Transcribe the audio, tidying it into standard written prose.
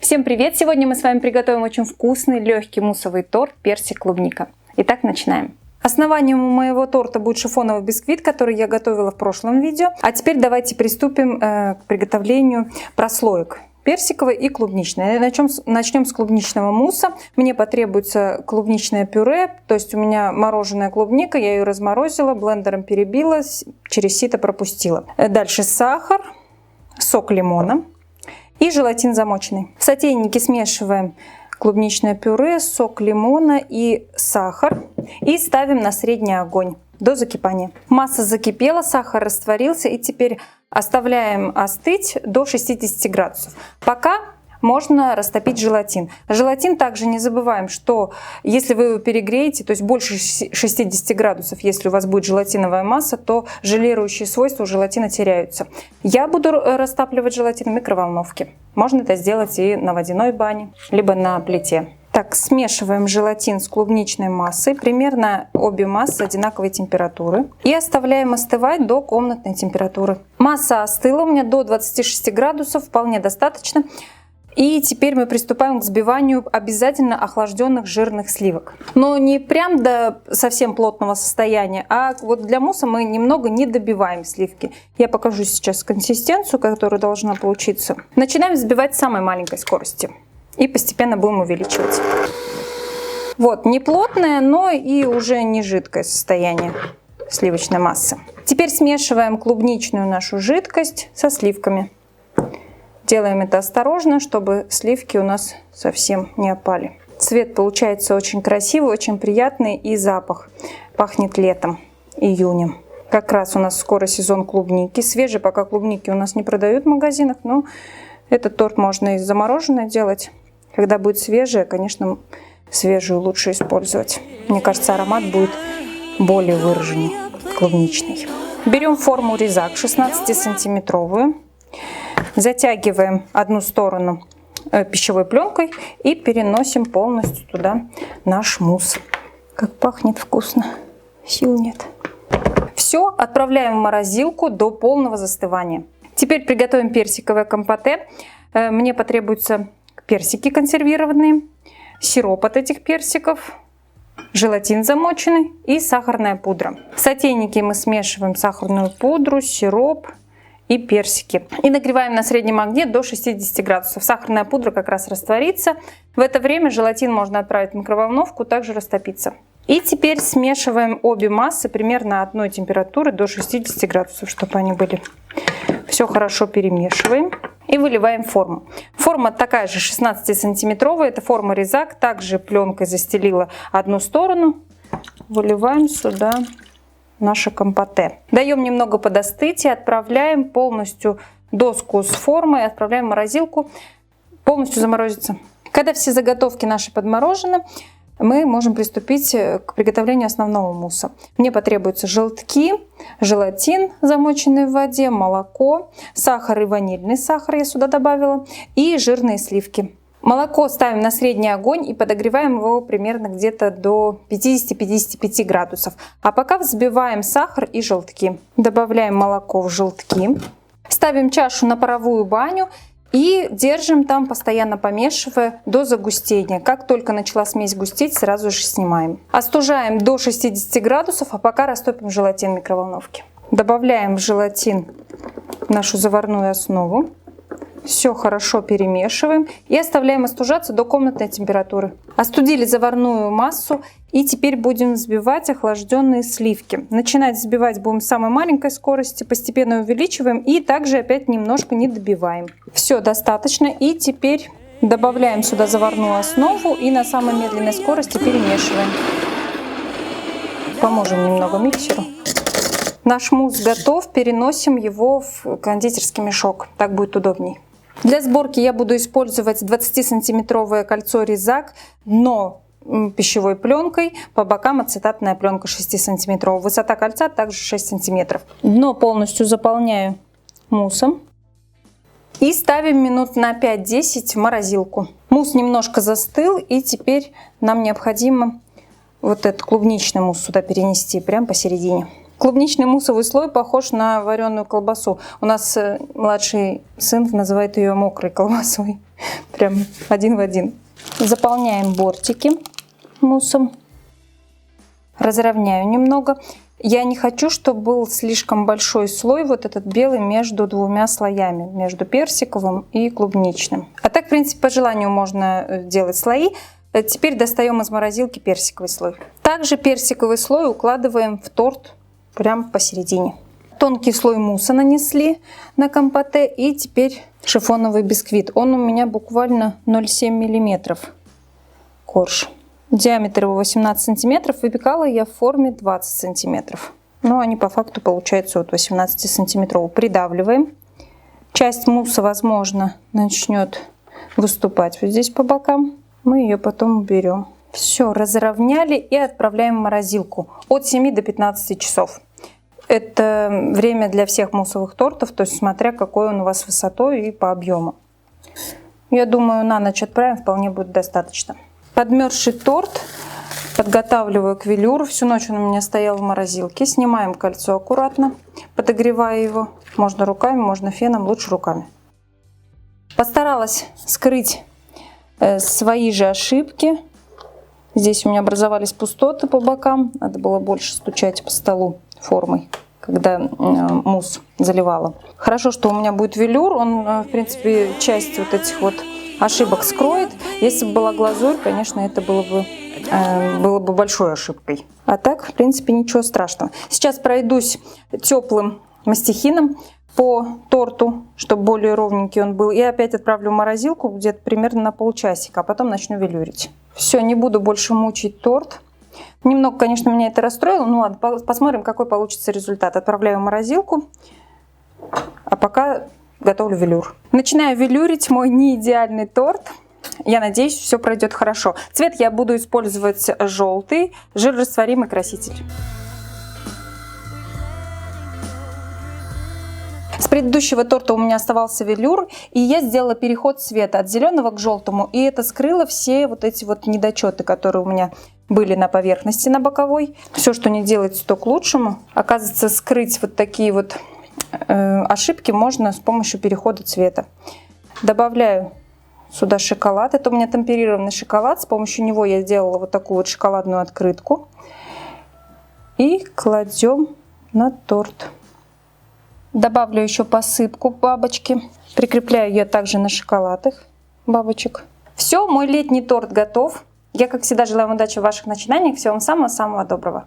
Всем привет! Сегодня мы с вами приготовим очень вкусный, легкий муссовый торт персик-клубника. Итак, начинаем. Основанием у моего торта будет шифоновый бисквит, который я готовила в прошлом видео. А теперь давайте приступим к приготовлению прослоек персиковой и клубничной. Начнем с клубничного мусса. Мне потребуется клубничное пюре, то есть у меня мороженая клубника, я ее разморозила, блендером перебила, через сито пропустила. Дальше сахар, сок лимона и желатин замоченный. В сотейнике смешиваем клубничное пюре, сок лимона и сахар и ставим на средний огонь до закипания. Масса закипела, сахар растворился, и теперь оставляем остыть до 60 градусов. Пока можно растопить желатин. Желатин также не забываем, что если вы его перегреете, то есть больше 60 градусов, если у вас будет желатиновая масса, то желирующие свойства у желатина теряются. Я буду растапливать желатин в микроволновке. Можно это сделать и на водяной бане, либо на плите. Так, смешиваем желатин с клубничной массой, примерно обе массы одинаковой температуры, и оставляем остывать до комнатной температуры. Масса остыла у меня до 26 градусов, вполне достаточно. И теперь мы приступаем к взбиванию обязательно охлажденных жирных сливок. Но не прям до совсем плотного состояния, а вот для мусса мы немного не добиваем сливки. Я покажу сейчас консистенцию, которая должна получиться. Начинаем взбивать с самой маленькой скорости. И постепенно будем увеличивать. Вот, не плотное, но и уже не жидкое состояние сливочной массы. Теперь смешиваем клубничную нашу жидкость со сливками. Делаем это осторожно, чтобы сливки у нас совсем не опали. Цвет получается очень красивый, очень приятный, и запах пахнет летом, июнем. Как раз у нас скоро сезон клубники. Свежей пока клубники у нас не продают в магазинах, но этот торт можно и замороженный делать. Когда будет свежая, конечно, свежую лучше использовать. Мне кажется, аромат будет более выраженный, клубничный. Берем форму резак 16-сантиметровую. Затягиваем одну сторону пищевой пленкой и переносим полностью туда наш мусс. Как пахнет вкусно, сил нет. Все, отправляем в морозилку до полного застывания. Теперь приготовим персиковое компоте. Мне потребуются персики консервированные, сироп от этих персиков, желатин замоченный и сахарная пудра. В сотейнике мы смешиваем сахарную пудру, сироп и персики. И нагреваем на среднем огне до 60 градусов. Сахарная пудра как раз растворится. В это время желатин можно отправить в микроволновку, также растопиться. И теперь смешиваем обе массы примерно одной температуры до 60 градусов, чтобы они были. Все хорошо перемешиваем и выливаем в форму. Форма такая же 16-сантиметровая, это форма резак. Также пленкой застелила одну сторону. Выливаем сюда наше компоте. Даем немного подостыть и отправляем полностью доску с формой, отправляем в морозилку, полностью заморозится. Когда все заготовки наши подморожены, мы можем приступить к приготовлению основного мусса. Мне потребуются желтки, желатин, замоченный в воде, молоко, сахар и ванильный сахар я сюда добавила, и жирные сливки. Молоко ставим на средний огонь и подогреваем его примерно где-то до 50-55 градусов. А пока взбиваем сахар и желтки. Добавляем молоко в желтки. Ставим чашу на паровую баню и держим там, постоянно помешивая до загустения. Как только начала смесь густеть, сразу же снимаем. Остужаем до 60 градусов, а пока растопим желатин в микроволновке. Добавляем в желатин нашу заварную основу. Все хорошо перемешиваем и оставляем остужаться до комнатной температуры. Остудили заварную массу и теперь будем взбивать охлажденные сливки. Начинать взбивать будем с самой маленькой скорости, постепенно увеличиваем и также опять немножко не добиваем. Все достаточно, и теперь добавляем сюда заварную основу и на самой медленной скорости перемешиваем. Поможем немного миксеру. Наш мусс готов, переносим его в кондитерский мешок, так будет удобней. Для сборки я буду использовать 20-сантиметровое кольцо резак, дно пищевой пленкой, по бокам ацетатная пленка 6-сантиметровая. Высота кольца также 6 сантиметров. Дно полностью заполняю муссом и ставим минут на 5-10 в морозилку. Мусс немножко застыл, и теперь нам необходимо вот этот клубничный мусс сюда перенести, прямо посередине. Клубничный муссовый слой похож на вареную колбасу. У нас младший сын называет ее мокрой колбасой. Прям один в один. Заполняем бортики муссом. Разровняю немного. Я не хочу, чтобы был слишком большой слой, вот этот белый, между двумя слоями, между персиковым и клубничным. А так, в принципе, по желанию можно делать слои. Теперь достаем из морозилки персиковый слой. Также персиковый слой укладываем в торт прямо посередине. Тонкий слой мусса нанесли на компоте, и теперь шифоновый бисквит. Он у меня буквально 0,7 мм корж. Диаметр его 18 сантиметров. Выпекала я в форме 20 сантиметров. Но они по факту получаются от 18 сантиметров. Придавливаем. Часть мусса, возможно, начнет выступать вот здесь по бокам. Мы ее потом уберем. Все, разровняли и отправляем в морозилку от 7 до 15 часов. Это время для всех муссовых тортов, то есть смотря какой он у вас высотой и по объему. Я думаю, на ночь отправим, вполне будет достаточно. Подмерзший торт подготавливаю к велюру. Всю ночь он у меня стоял в морозилке. Снимаем кольцо аккуратно, подогревая его. Можно руками, можно феном, лучше руками. Постаралась скрыть свои же ошибки. Здесь у меня образовались пустоты по бокам. Надо было больше стучать по столу формой, когда мусс заливала. Хорошо, что у меня будет велюр. Он, в принципе, часть вот этих вот ошибок скроет. Если бы была глазурь, конечно, это было бы большой ошибкой. А так, в принципе, ничего страшного. Сейчас пройдусь теплым мастихином по торту, чтобы более ровненький он был. И опять отправлю в морозилку где-то примерно на полчасика, а потом начну велюрить. Все, не буду больше мучить торт. Немного, конечно, меня это расстроило. Ну ладно, посмотрим, какой получится результат. Отправляю в морозилку, а пока готовлю велюр. Начинаю велюрить мой неидеальный торт. Я надеюсь, все пройдет хорошо. Цвет я буду использовать желтый, жирорастворимый краситель. С предыдущего торта у меня оставался велюр, и я сделала переход цвета от зеленого к желтому, и это скрыло все вот эти вот недочеты, которые у меня были на поверхности, на боковой. Все, что не делается, то к лучшему. Оказывается, скрыть вот такие вот ошибки можно с помощью перехода цвета. Добавляю сюда шоколад. Это у меня темперированный шоколад. С помощью него я сделала вот такую вот шоколадную открытку. И кладем на торт. Добавлю еще посыпку бабочки. Прикрепляю ее также на шоколадах бабочек. Все, мой летний торт готов. Я, как всегда, желаю вам удачи в ваших начинаниях. Всего вам самого-самого доброго.